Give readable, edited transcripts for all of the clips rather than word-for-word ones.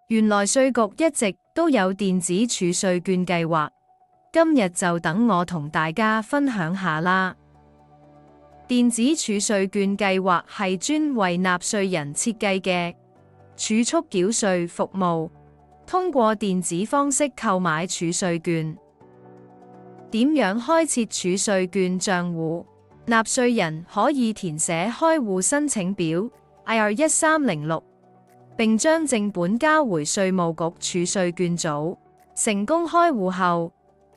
原來稅局一直都有電子儲稅券計劃，今日就等我同大家分享下啦。電子儲稅券計劃係專為納稅人設計嘅儲蓄繳稅服務，通過電子方式購買儲稅券。點樣開設儲稅券賬戶？納稅人可以填寫開戶申請表 IR1306，並將正本交回稅務局儲稅券組。成功開戶後，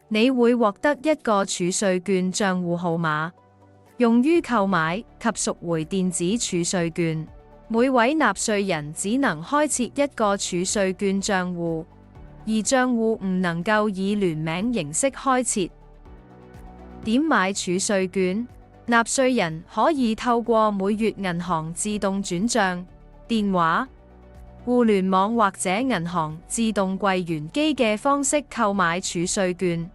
你會獲得一個儲稅券賬戶號碼，用於購買及贖回電子儲稅券。每位納稅人只能開設一個儲稅券賬戶，而賬戶唔能夠以聯名形式開設。點買儲稅券？納稅人可以透過每月銀行自動轉賬、電話、互聯網或者銀行自動櫃員機嘅方式購買儲稅券。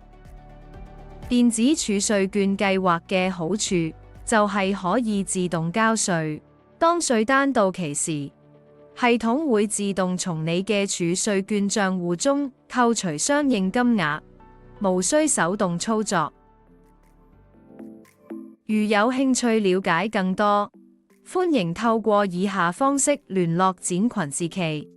電子儲稅券計劃嘅好處就係可以自動交稅，當稅單到期時，系統會自動從你嘅儲稅券賬戶中扣除相應金額，無需手動操作。如有興趣了解更多，歡迎透過以下方式聯絡展群士奇。